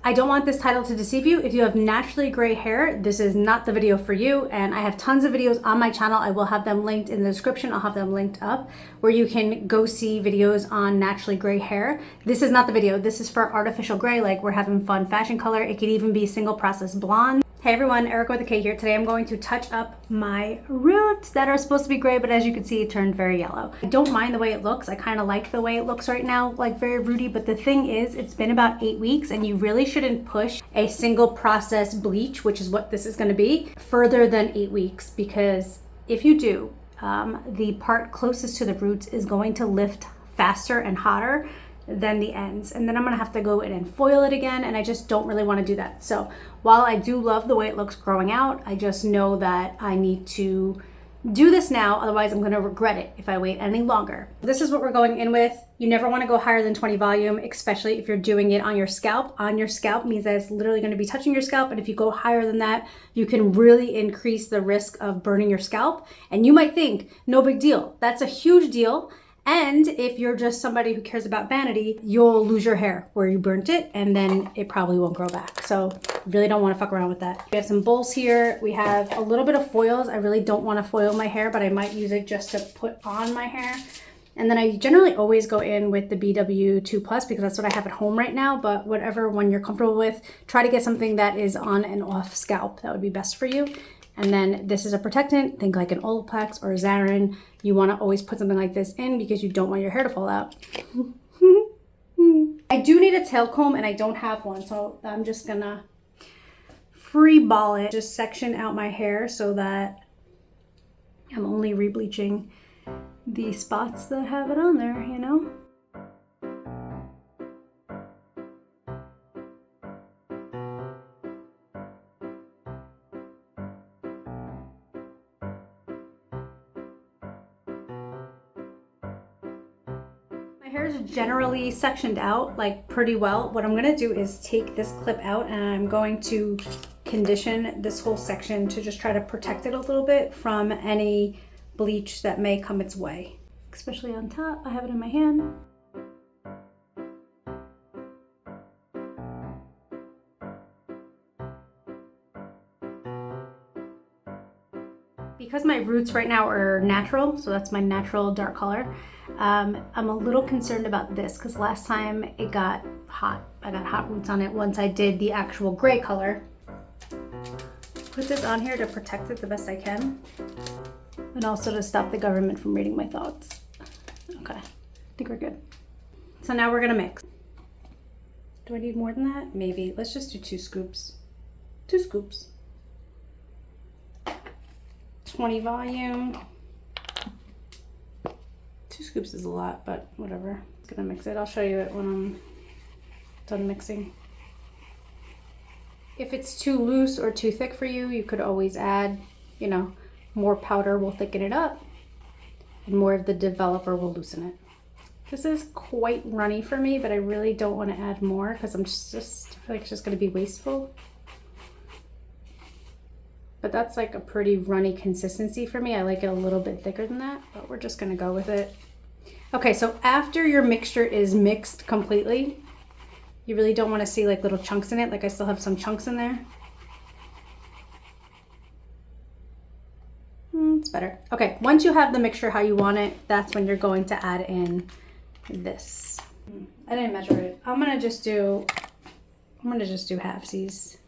I don't want this title to deceive you. If you have naturally gray hair, this is not the video for you. And I have tons of videos on my channel. I will have them linked in the description. I'll have them linked up where you can go see videos on naturally gray hair. This is not the video. This is for artificial gray, like we're having fun fashion color. It could even be single process blonde. Hey everyone, Erika with a K here. Today I'm going to touch up my roots that are supposed to be gray, but as you can see, it turned very yellow. I don't mind the way it looks. I kind of like the way it looks right now, like very rooty, but the thing is, it's been about 8 weeks and you really shouldn't push a single process bleach, which is what this is gonna be, further than 8 weeks, because if you do, the part closest to the roots is going to lift faster and hotter than the ends, and then I'm gonna have to go in and foil it again, and I just don't really want to do that. So while I do love the way it looks growing out, I just know that I need to do this now, otherwise I'm gonna regret it if I wait any longer. This is what we're going in with. You never want to go higher than 20 volume, especially if you're doing it on your scalp. On your scalp means that it's literally going to be touching your scalp, and if you go higher than that, you can really increase the risk of burning your scalp. And you might think, no big deal. That's a huge deal. And if you're just somebody who cares about vanity, you'll lose your hair where you burnt it, and then it probably won't grow back. So really don't want to fuck around with that. We have some bowls here. We have a little bit of foils. I really don't want to foil my hair, but I might use it just to put on my hair. And then I generally always go in with the BW2 Plus because that's what I have at home right now, but whatever one you're comfortable with, try to get something that is on and off scalp. That would be best for you. And then this is a protectant, think like an Olaplex or a Zarin. You want to always put something like this in because you don't want your hair to fall out. I do need a tail comb and I don't have one, so I'm just gonna free ball it, just section out my hair so that I'm only rebleaching the spots that have it on there, you know? Hair is generally sectioned out like pretty well. What I'm gonna do is take this clip out and I'm going to condition this whole section to just try to protect it a little bit from any bleach that may come its way. Especially on top, I have it in my hand. Because my roots right now are natural, so that's my natural dark color, I'm a little concerned about this because last time it got hot. I got hot roots on it once I did the actual gray color. Put this on here to protect it the best I can, and also to stop the government from reading my thoughts. Okay, I think we're good. So now we're gonna mix. Do I need more than that? Maybe. Let's just do 2 scoops. 2 scoops. 20 volume. 2 scoops is a lot, but whatever. I'm gonna mix it. I'll show you it when I'm done mixing. If it's too loose or too thick for you, you could always add, you know, more powder will thicken it up and more of the developer will loosen it. This is quite runny for me, but I really don't want to add more because I'm just I feel like it's just gonna be wasteful. But that's like a pretty runny consistency for me. I like it a little bit thicker than that, but we're just gonna go with it. Okay, so after your mixture is mixed completely, you really don't wanna see like little chunks in it. Like I still have some chunks in there. It's better. Okay, once you have the mixture how you want it, that's when you're going to add in this. I didn't measure it. I'm gonna just do halfsies.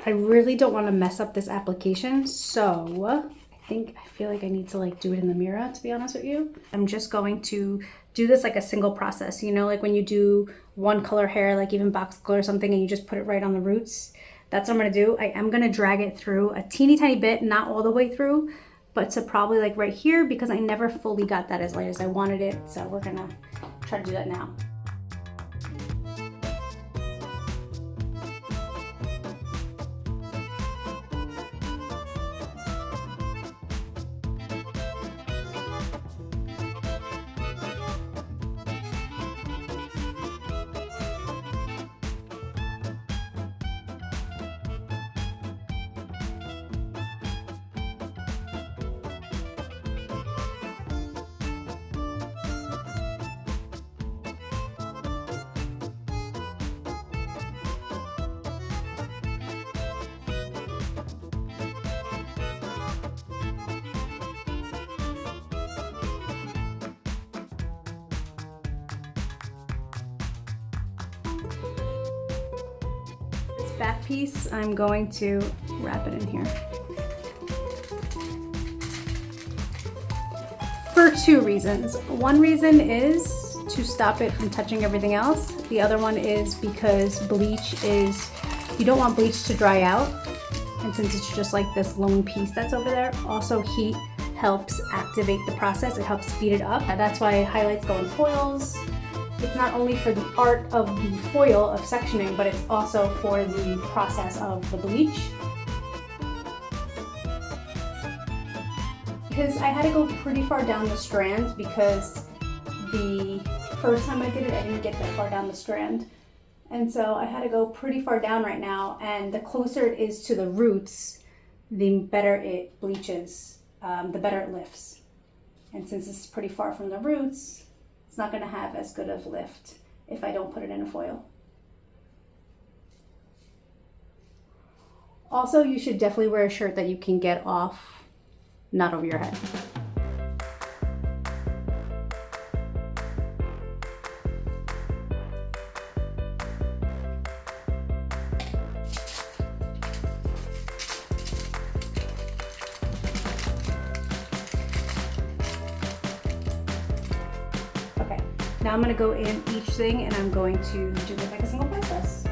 I really don't want to mess up this application, so I feel like I need to like do it in the mirror, to be honest with you. I'm just going to do this like a single process, you know, like when you do one color hair, like even box color or something, and you just put it right on the roots. That's what I'm gonna do. I am gonna drag it through a teeny tiny bit, not all the way through, but to probably like right here, because I never fully got that as light as I wanted it. So we're gonna try to do that now. This back piece, I'm going to wrap it in here. For two reasons. One reason is to stop it from touching everything else. The other one is because bleach is, you don't want bleach to dry out. And since it's just like this lone piece that's over there, also heat helps activate the process. It helps speed it up. And that's why highlights go in foils. It's not only for the art of the foil of sectioning, but it's also for the process of the bleach. Because I had to go pretty far down the strand, because the first time I did it, I didn't get that far down the strand. And so I had to go pretty far down right now, and the closer it is to the roots, the better it bleaches, the better it lifts. And since this is pretty far from the roots, it's not gonna have as good of lift if I don't put it in a foil. Also, you should definitely wear a shirt that you can get off, not over your head. Okay, now I'm gonna go in each thing and I'm going to do it like a single process.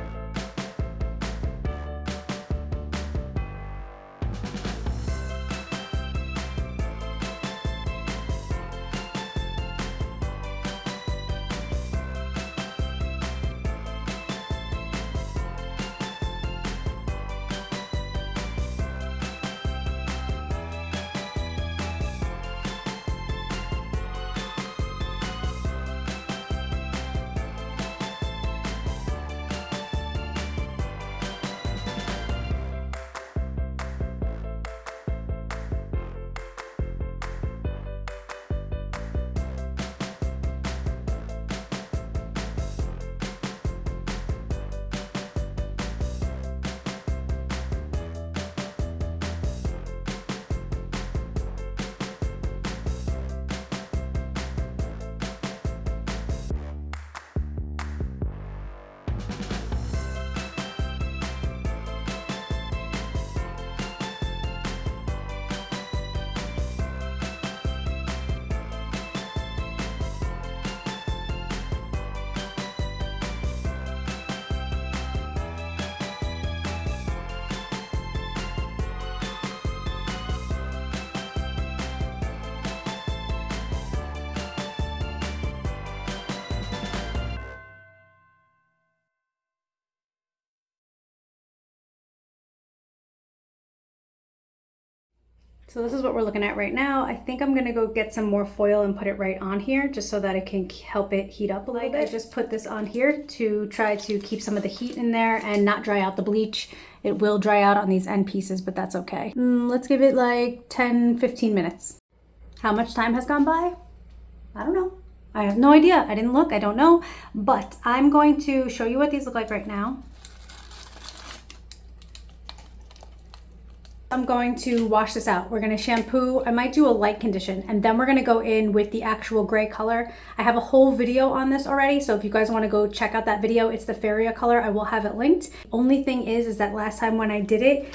So this is what we're looking at right now. I think I'm gonna go get some more foil and put it right on here just so that it can help it heat up a little bit. I just put this on here to try to keep some of the heat in there and not dry out the bleach. It will dry out on these end pieces, but that's okay. Let's give it like 10-15 minutes. How much time has gone by? I don't know. I have no idea. I didn't look, I don't know. But I'm going to show you what these look like right now. I'm going to wash this out. We're gonna shampoo. I might do a light condition, and then we're gonna go in with the actual gray color. I have a whole video on this already, so if you guys wanna go check out that video, it's the Feria color. I will have it linked. Only thing is that last time when I did it,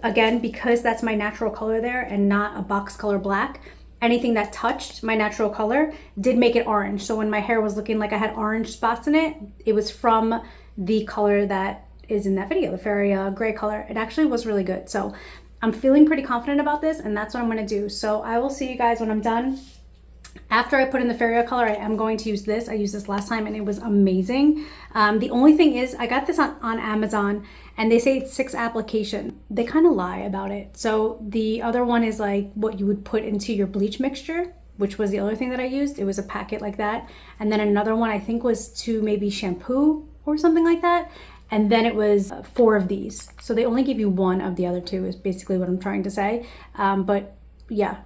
again, because that's my natural color there and not a box color black, anything that touched my natural color did make it orange. So when my hair was looking like I had orange spots in it, it was from the color that is in that video, the Feria gray color. It actually was really good. So I'm feeling pretty confident about this, and that's what I'm gonna do. So I will see you guys when I'm done. After I put in the Feria color, I am going to use this. I used this last time and it was amazing. The only thing is I got this on Amazon and they say it's 6 application. They kind of lie about it. So the other one is like what you would put into your bleach mixture, which was the other thing that I used. It was a packet like that. And then another one I think was to maybe shampoo or something like that. And then it was 4 of these. So they only give you 1 of the other 2 is basically what I'm trying to say. But yeah,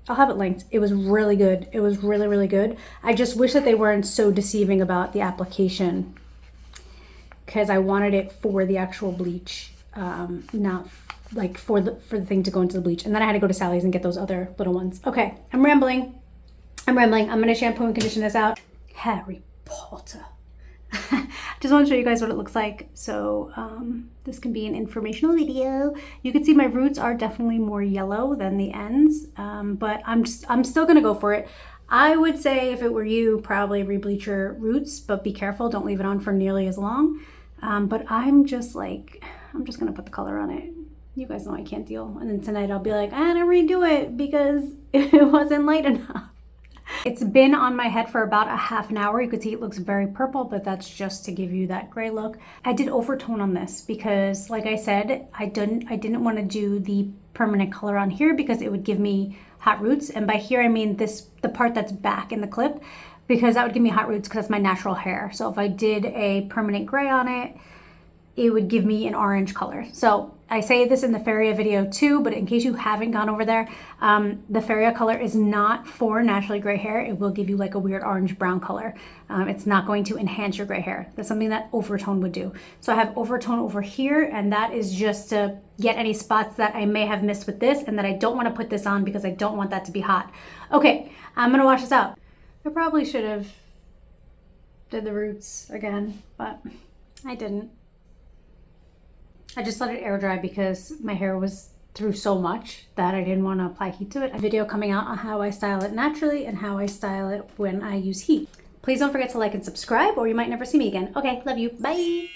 I'll have it linked. It was really good. It was really, really good. I just wish that they weren't so deceiving about the application, because I wanted it for the actual bleach, not like for the thing to go into the bleach. And then I had to go to Sally's and get those other little ones. Okay, I'm rambling. I'm gonna shampoo and condition this out. Harry Potter. Just want to show you guys what it looks like. So this can be an informational video. You can see my roots are definitely more yellow than the ends, but I'm still gonna go for it. I would say if it were you, probably rebleach your roots, but be careful, don't leave it on for nearly as long. But I'm just gonna put the color on it. You guys know I can't deal. And then tonight I'll be like, I had to redo it because it wasn't light enough. It's been on my head for about a half an hour. You can see it looks very purple, but that's just to give you that gray look. I did overtone on this because, like I said, I didn't want to do the permanent color on here because it would give me hot roots. And by here, I mean the part that's back in the clip, because that would give me hot roots because that's my natural hair. So if I did a permanent gray on it, it would give me an orange color. So I say this in the Feria video too, but in case you haven't gone over there, the Feria color is not for naturally gray hair. It will give you like a weird orange brown color. It's not going to enhance your gray hair. That's something that overtone would do. So I have overtone over here, and that is just to get any spots that I may have missed with this and that I don't want to put this on because I don't want that to be hot. Okay, I'm gonna wash this out. I probably should have did the roots again, but I didn't. I just let it air dry because my hair was through so much that I didn't want to apply heat to it. A video coming out on how I style it naturally and how I style it when I use heat. Please don't forget to like and subscribe or you might never see me again. Okay, love you. Bye.